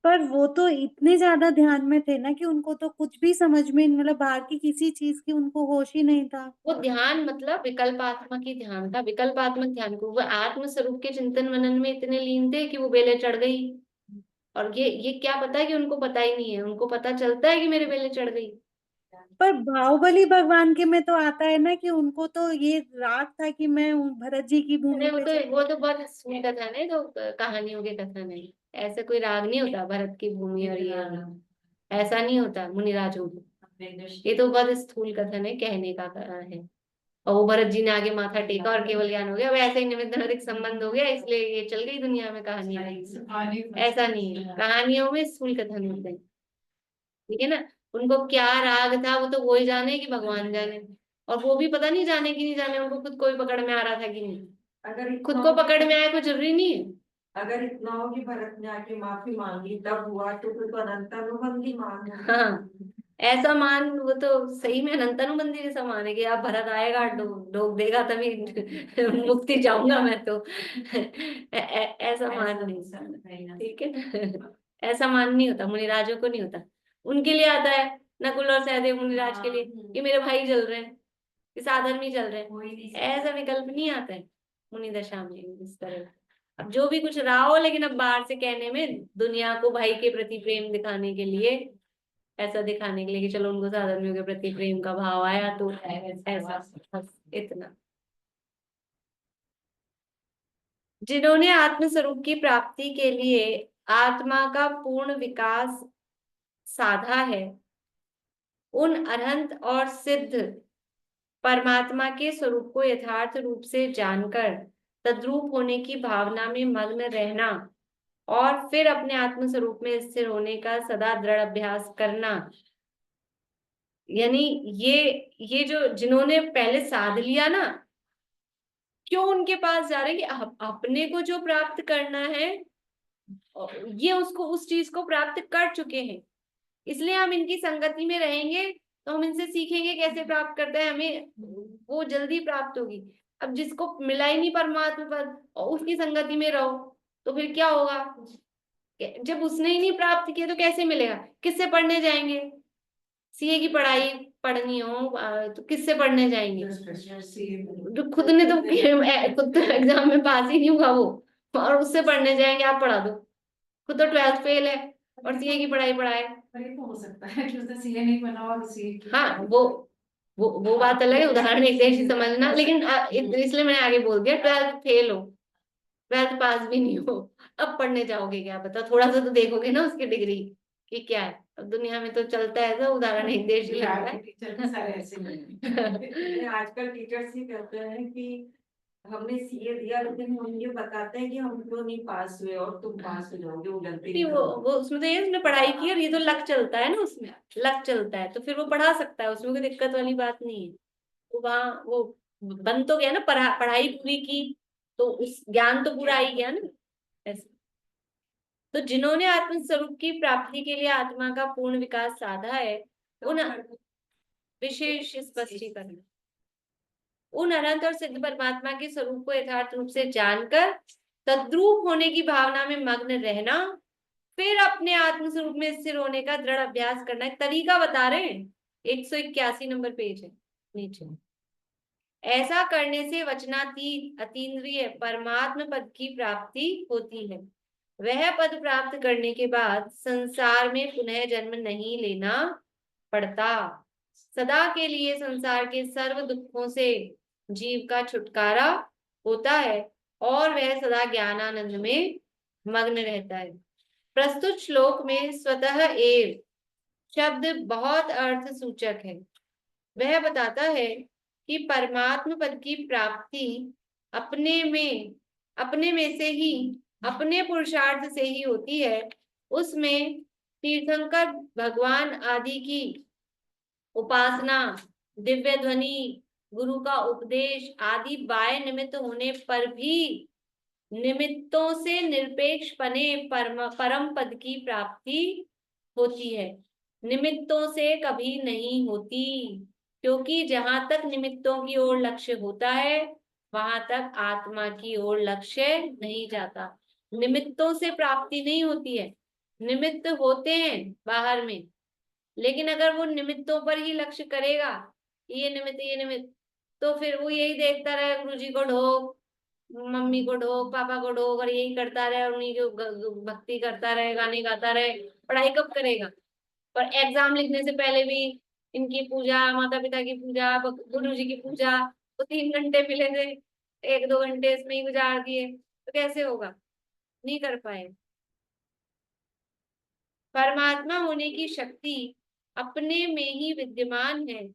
पर वो तो इतने ज्यादा ध्यान में थे ना कि उनको तो कुछ भी समझ में, मतलब बाहर की किसी चीज की उनको होश ही नहीं था। वो ध्यान मतलब विकल्पात्मक ही ध्यान था, विकल्पात्मक ध्यान को वो आत्म स्वरूप के चिंतन मनन में इतने लीन थे कि वो बेले चढ़ गई। और ये क्या पता है कि उनको पता ही नहीं है, उनको पता चलता है कि मेरे बेले चढ़ गई। पर बाहुबली भगवान के में तो आता है ना कि उनको तो ये राग था कि मैं भरत जी की अरे भूमि पे वो तो बहुत सूनी कथन है, तो कहानियों के कथन है। ऐसे कोई राग नहीं होता भरत की भूमि और ये ऐसा नहीं होता मुनिराजों को। ये तो बहुत स्थूल कथन है, कहने का है। और वो भरत जी ने आगे माथा टेका और केवल ज्ञान हो गया, अब ऐसे ही निमित्त नैमित्तिक संबंध हो गया इसलिए ये चल गई दुनिया में कहानियां। ऐसा नहीं है, कहानियों में स्थूल कथन होते हैं, ठीक है ना। उनको क्या राग था वो तो वो ही जाने कि भगवान जाने। और वो भी पता नहीं जाने कि नहीं जाने, उनको खुद को भी पकड़ में आ रहा था कि नहीं। अगर खुद को पकड़ में आए कोई जरूरी नहीं है। अगर इतना हो कि भरत ने आके माफी मांगी तब हुआ, तो फिर तो अनंतानुबंधी मान है। हाँ, ऐसा मान, वो तो सही में अनंतानुबंधी जैसा मान है कि आप भरत आएगा डोब देगा तभी मुक्ति जाऊंगा मैं तो। ऐसा मान नहीं, ठीक है ना। ऐसा मान नहीं होता, मुनिराजों को नहीं होता। उनके लिए आता है नकुल और सहदेव मुनिराज के लिए कि मेरे भाई चल रहे हैं, कि साधन में चल रहे हैं, ऐसा विकल्प नहीं आता है मुनि दशा में इस तरह। अब जो भी कुछ रहा हो, लेकिन अब बाहर से कहने में दुनिया को भाई के प्रति प्रेम दिखाने के लिए, ऐसा दिखाने के लिए कि चलो उनको साधर्मियों के प्रति प्रेम का भाव आया तो ऐसा, बस इतना। जिन्होंने आत्म स्वरूप की प्राप्ति के लिए आत्मा का पूर्ण विकास साधा है, उन अनंत और सिद्ध परमात्मा के स्वरूप को यथार्थ रूप से जानकर तद्रूप होने की भावना में मग्न रहना और फिर अपने आत्म स्वरूप में स्थिर होने का सदा दृढ़ अभ्यास करना। यानी ये जो जिन्होंने पहले साध लिया ना, क्यों उनके पास जा रहे हैं कि अपने को जो प्राप्त करना है, ये उसको उस चीज को प्राप्त कर चुके हैं, इसलिए हम इनकी संगति में रहेंगे तो हम इनसे सीखेंगे कैसे प्राप्त करते हैं, हमें वो जल्दी प्राप्त होगी। अब जिसको मिला ही नहीं परमात्मा पद और उसकी संगति में रहो तो फिर क्या होगा, जब उसने ही नहीं प्राप्त किया तो कैसे मिलेगा। किससे पढ़ने जाएंगे, सीए की पढ़ाई पढ़नी हो तो किससे पढ़ने जाएंगे, जो खुद ने तो खुद तो एग्जाम में पास ही नहीं हुआ वो, और उससे पढ़ने जाएंगे आप पढ़ा दो। खुद तो 12th फेल है और सीए की पढ़ाई पढ़ाए। ये तो हो सकता है कि उसने सीए नहीं बना और सीए हाँ, वो बात अलग है, उदाहरण एक जैसी समझना, लेकिन इसलिए मैंने आगे बोल दिया 12th फेल हो, 12th पास भी नहीं हो, अब पढ़ने जाओगे क्या पता, थोड़ा सा तो देखोगे ना उसकी डिग्री कि क्या है। अब दुनिया में तो चलता है, तो उदाहरण एक देश ही लगता है। टीचर सारे ऐसे नहीं आजकल टीचर्स ही कहते हैं कि हमने सीए दिया, लेकिन हम ये बताते हैं कि हम क्यों नहीं पास हुए और तुम पास हो जाओगे, वो गलती नहीं, वो उसमें तो ये उसने पढ़ाई की और ये तो लक चलता है ना, उसमें लक चलता है तो फिर वो पढ़ा सकता है, उसमें कोई दिक्कत वाली बात नहीं है। वो वहाँ वो बन तो गया ना, पढ़ाई पूरी की तो उस ज्ञान तो पूरा ही गया ना ऐसे। तो जिन्होंने आत्म स्वरूप की प्राप्ति के लिए आत्मा का पूर्ण विकास साधा है, उन विशेष स्पष्टीकरण, उन अनंत और सिद्ध परमात्मा के स्वरूप को यथार्थ रूप से जानकर तद्रूप होने की भावना में मग्न रहना, फिर अपने आत्म स्वरूप में स्थिर होने का दृढ़ अभ्यास करना। एक तरीका बता रहे हैं, 181 नंबर पेज है नीचे। ऐसा करने से वचनातीत अतीन्द्रिय परमात्म पद की प्राप्ति होती है। वह पद प्राप्त करने के बाद संसार में पुनः जन्म नहीं लेना पड़ता। सदा के लिए संसार के सर्व दुखों से जीव का छुटकारा होता है और वह सदा ज्ञानानंद में मग्न रहता है। प्रस्तुत श्लोक में स्वतः एव शब्द बहुत अर्थ सूचक है। वह बताता है कि परमात्म पद की प्राप्ति अपने में से ही, अपने पुरुषार्थ से ही होती है। उसमें तीर्थंकर भगवान आदि की उपासना, दिव्य ध्वनि, गुरु का उपदेश आदि बाह्य निमित्त होने पर भी निमित्तों से निरपेक्ष पने परम पद की प्राप्ति होती है, निमित्तों से कभी नहीं होती। क्योंकि जहां तक निमित्तों की ओर लक्ष्य होता है वहां तक आत्मा की ओर लक्ष्य नहीं जाता। निमित्तों से प्राप्ति नहीं होती है, निमित्त होते हैं बाहर में, लेकिन अगर वो निमित्तों पर ही लक्ष्य करेगा, ये निमित्त, तो फिर वो यही देखता रहे, गुरु जी को ढोक, मम्मी को ढोक, पापा को ढोक, और यही करता रहे और उन्हीं की भक्ति करता रहे, गाने गाता रहे। पढ़ाई कब करेगा? पर एग्जाम लिखने से पहले भी इनकी पूजा, माता पिता की पूजा, गुरु जी की पूजा, तो 3 घंटे मिले थे, 1-2 घंटे इसमें ही गुजार दिए, तो कैसे होगा? नहीं कर पाए। परमात्मा होने की शक्ति अपने में ही विद्यमान है।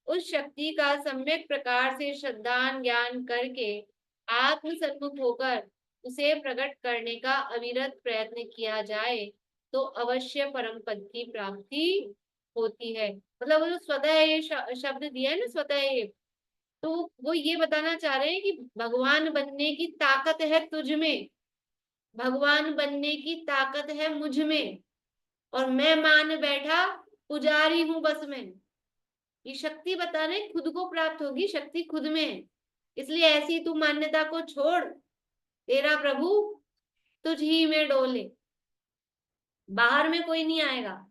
उस शक्ति का सम्यक प्रकार से श्रद्धान ज्ञान करके आत्म सन्मुख होकर उसे प्रकट करने का अविरत प्रयत्न किया जाए तो अवश्य परम पद की प्राप्ति होती है। मतलब वो जो स्वतः ये शब्द दिया है ना, स्वतः ये, तो वो ये बताना चाह रहे हैं कि भगवान बनने की ताकत है तुझ में, भगवान बनने की ताकत है मुझ में, और मैं मान बैठा पुजारी हूं बस में। ये शक्ति बता रहे खुद को प्राप्त होगी, शक्ति खुद में है। इसलिए ऐसी तू मान्यता को छोड़, तेरा प्रभु तुझ ही में डोले। बाहर में कोई नहीं आएगा,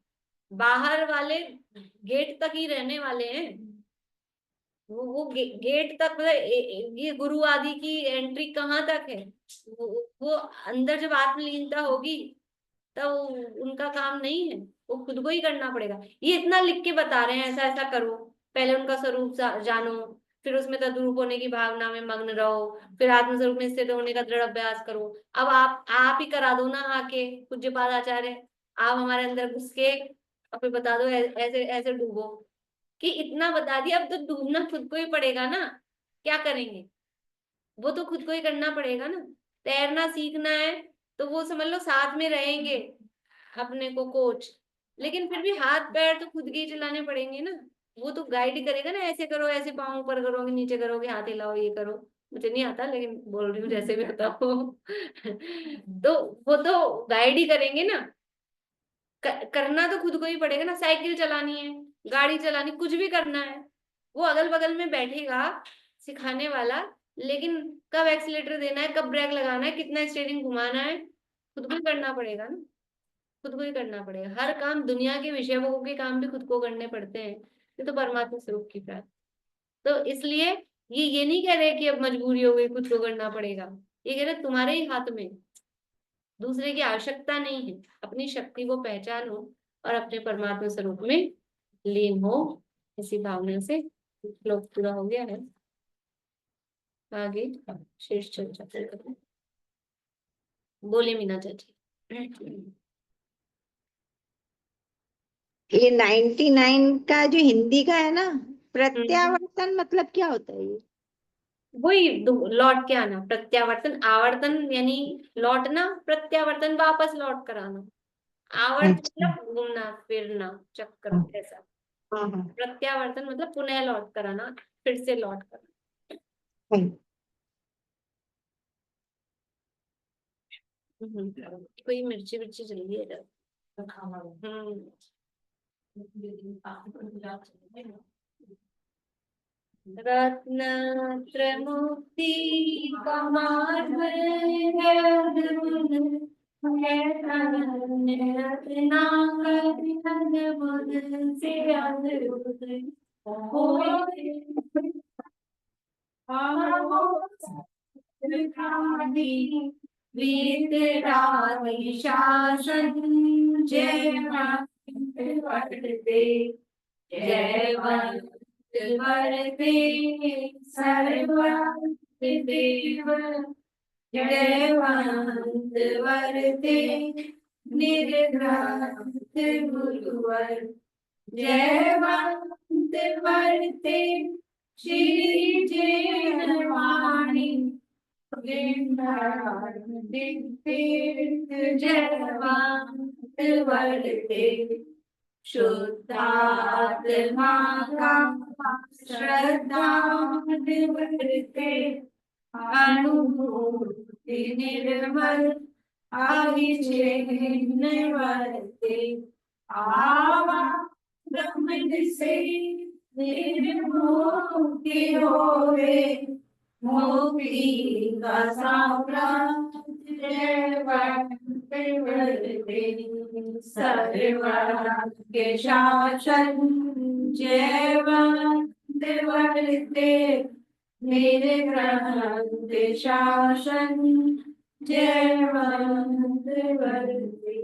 बाहर वाले गेट तक ही रहने वाले हैं। वो गेट तक, मतलब ये गुरु आदि की एंट्री कहाँ तक है? वो अंदर जब आत्मलीनता होगी तो उनका काम नहीं है, वो खुद को ही करना पड़ेगा। ये इतना लिख के बता रहे हैं, ऐसा ऐसा करो, पहले उनका स्वरूप जानो, फिर उसमें तद्रूप होने की भावना में मग्न रहो, फिर आत्मस्वरूप में स्थित होने का दृढ़ अभ्यास करो। अब आप ही करा दो ना आके, पूज्यपाद आचार्य, आप हमारे अंदर घुस के और फिर बता दो ऐसे ऐसे डूबो, कि इतना बता दिया, अब तो डूबना खुद को ही पड़ेगा ना। क्या करेंगे? वो तो खुद को ही करना पड़ेगा ना। तैरना सीखना है तो वो समझ लो साथ में रहेंगे अपने को कोच, लेकिन फिर भी हाथ पैर तो खुद के ही चलाने पड़ेंगे ना। वो तो गाइड करेगा ना, ऐसे करो, ऐसे पाँव ऊपर करोगे, नीचे करोगे, हाथ हिलाओ, ये करो। मुझे नहीं आता, लेकिन बोल रही हूँ जैसे भी आता हो। तो वो तो गाइड ही करेंगे ना। करना तो खुद को ही पड़ेगा ना। साइकिल चलानी है, गाड़ी चलानी, कुछ भी करना है, वो अगल बगल में बैठेगा सिखाने वाला, लेकिन कब एक्सीलेटर देना है, कब ब्रेक लगाना है, कितना स्टीयरिंग घुमाना है, खुद को ही करना पड़ेगा ना। खुद को ही करना पड़ेगा हर काम। दुनिया के विषय भोगों के काम भी खुद को करने पड़ते हैं। ये तो परमात्मा स्वरूप की प्राप्ति। तो इसलिए ये नहीं कह रहे कि अब मजबूरी हो गई, खुद को करना पड़ेगा। ये कह रहे तुम्हारे ही हाथ में, दूसरे की आवश्यकता नहीं है। अपनी शक्ति को पहचानो और अपने परमात्मा स्वरूप में लीन हो। इसी भावना से श्लोक पूरा हो गया है। आगे शेष चर्चा करें। बोले मीना चाची। ये 99 का जो हिंदी का है ना, प्रत्यावर्तन मतलब क्या होता है ये? वही लौट के आना। प्रत्यावर्तन, आवर्तन यानी लौटना, प्रत्यावर्तन वापस लौट कर आना। आवर्त अच्छा। मतलब घूमना फिरना, चक्कर हाँ ऐसा। हाँ हाँ। प्रत्यावर्तन मतलब पुनः लौट कर आना, फिर से लौट कर। हाँ। कोई मिर्ची विर्ची चल रही है। रत्न मुक्ति कमार शासन जय जय वरदे सर्वदेव जयवंत वरते निर्घ्रांत गुरुवर, जयवंत वरते श्री जयवाणी, जयवंत वरते शुद्धात्मा का श्रद्धा वरते, अनुभूति निर्मल अभिचेन वरते, आवा ब्रह्म से निर्मुक्ति होवे, मुक्ति का साम्राज्य जयवंत वरते, सर्वज्ञ शासन जयवंत वरते, निर्ग्रंथ शासन जयवंत वरते।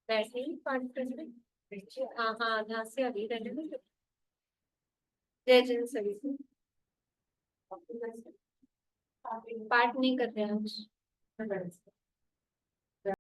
वैसे ही पाठ करना। हाँ हाँ, आधा से अभी रहने दो। जय जन सभी से पाठ नहीं कर रहे हैं आज।